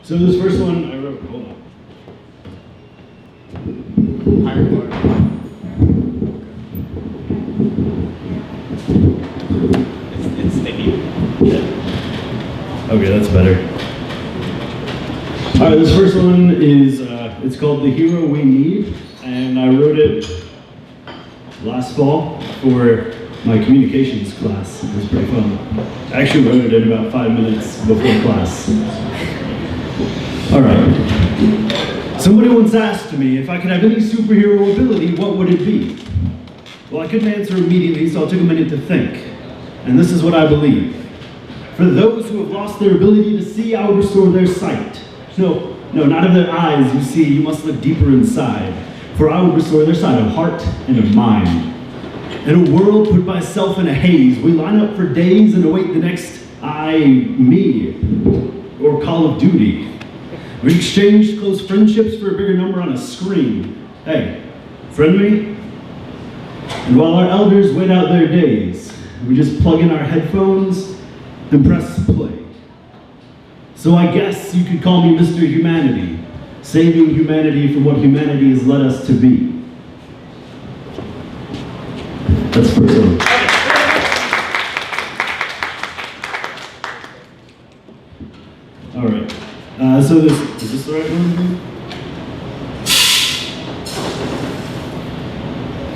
So this first one I wrote, hold on. Higher bar. It's sticky. Okay, that's better. All right, this first one is, it's called The Hero We Need, and I wrote it last fall for my communications class. It was pretty fun. I actually wrote it in about 5 minutes before class. All right. Somebody once asked me if I could have any superhero ability, what would it be? Well, I couldn't answer immediately, so I took a minute to think. And this is what I believe. For those who have lost their ability to see, I would restore their sight. No, not of their eyes, you see, you must look deeper inside. For I would restore their sight of heart and of mind. In a world put by self in a haze, we line up for days and await the next me, or Call of Duty. We exchange close friendships for a bigger number on a screen. Hey, friend me? And while our elders wait out their days, we just plug in our headphones and press play. So I guess you could call me Mr. Humanity, saving humanity from what humanity has led us to be. That's the first one. All right. So is this the right one?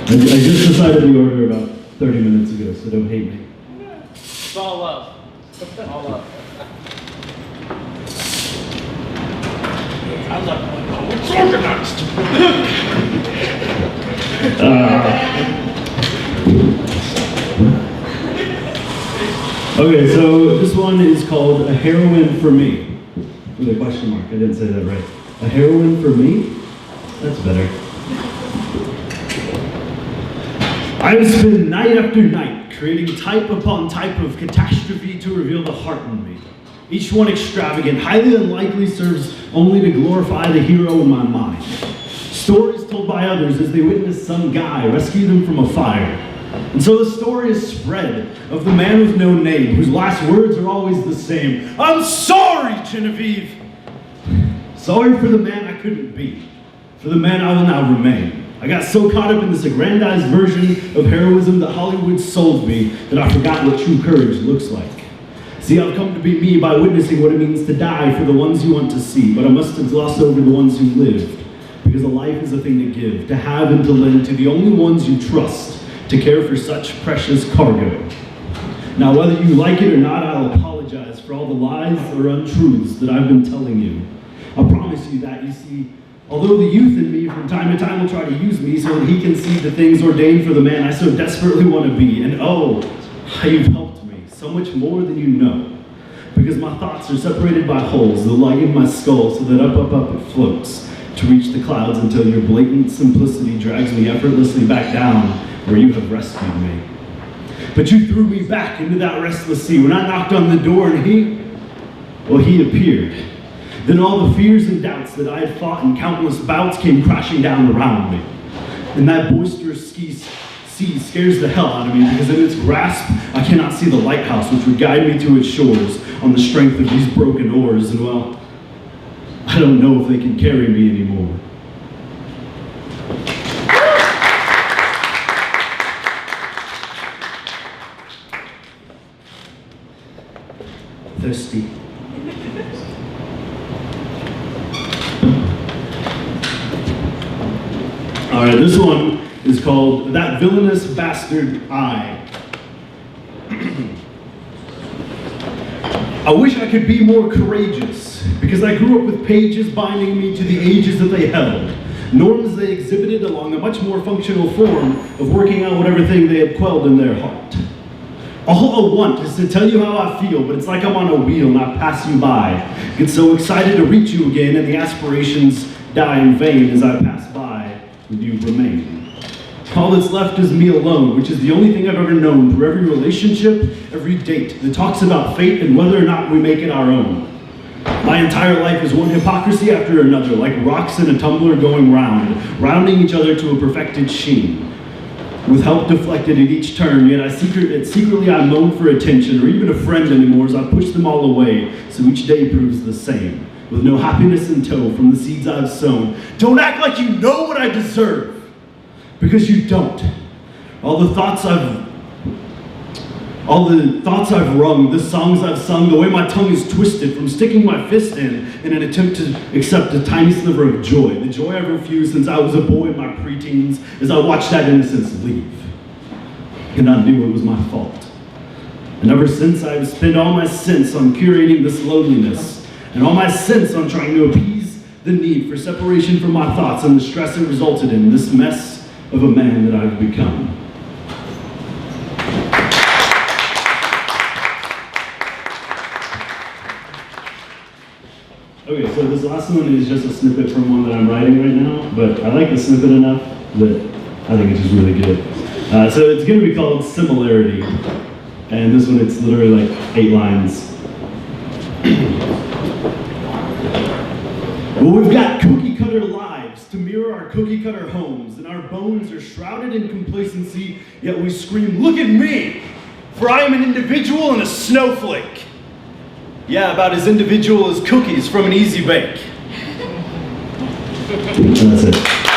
I just decided the order about 30 minutes ago, so don't hate me. It's all love. All love. I was like, oh, it's organized. Okay, so this one is called A Heroine for Me. With a question mark, I didn't say that right. A heroine for me? That's better. I've spent night after night creating type upon type of catastrophe to reveal the heart in me. Each one extravagant, highly unlikely, serves only to glorify the hero in my mind. Stories told by others as they witness some guy rescue them from a fire. And so the story is spread of the man with no name, whose last words are always the same. I'm sorry, Genevieve. Sorry for the man I couldn't be, for the man I will now remain. I got so caught up in this aggrandized version of heroism that Hollywood sold me that I forgot what true courage looks like. See, I've come to be me by witnessing what it means to die for the ones you want to see, but I must have glossed over the ones who lived, because a life is a thing to give, to have and to lend to the only ones you trust, to care for such precious cargo. Now, whether you like it or not, I'll apologize for all the lies or untruths that I've been telling you. I promise you that, you see, although the youth in me from time to time will try to use me so that he can see the things ordained for the man I so desperately want to be, and oh, how you've helped me, so much more than you know. Because my thoughts are separated by holes that lie in my skull so that up it floats to reach the clouds until your blatant simplicity drags me effortlessly back down where you have rescued me. But you threw me back into that restless sea when I knocked on the door and he appeared. Then all the fears and doubts that I had fought in countless bouts came crashing down around me. And that boisterous sea scares the hell out of me because in its grasp, I cannot see the lighthouse which would guide me to its shores on the strength of these broken oars. And well, I don't know if they can carry me anymore. Thirsty. All right, this one is called That Villainous Bastard I. I wish I could be more courageous, because I grew up with pages binding me to the ages that they held, norms they exhibited along a much more functional form of working out whatever thing they had quelled in their heart. All I want is to tell you how I feel, but it's like I'm on a wheel and I pass you by. Get so excited to reach you again, and the aspirations die in vain as I pass by, and you remain. All that's left is me alone, which is the only thing I've ever known through every relationship, every date that talks about fate and whether or not we make it our own. My entire life is one hypocrisy after another, like rocks in a tumbler going round, rounding each other to a perfected sheen. With help deflected at each turn, yet secretly I moan for attention or even a friend anymore as I push them all away, so each day proves the same. with no happiness in tow from the seeds I've sown. Don't act like you know what I deserve, because you don't. All the thoughts I've wrung, the songs I've sung, the way my tongue is twisted from sticking my fist in an attempt to accept a tiny sliver of joy, the joy I've refused since I was a boy in my preteens as I watched that innocence leave. And I knew it was my fault. And ever since, I've spent all my sense on curating this loneliness, and all my sense on trying to appease the need for separation from my thoughts and the stress it resulted in, this mess of a man that I've become. Okay, so this last one is just a snippet from one that I'm writing right now, but I like the snippet enough that I think it's just really good. So it's going to be called Similarity, and this one it's literally like 8 lines. Well, we've got cookie cutter lives to mirror our cookie cutter homes, and our bones are shrouded in complacency, yet we scream, "Look at me, for I am an individual and a snowflake." Yeah, about as individual as cookies from an easy bake. And that's it.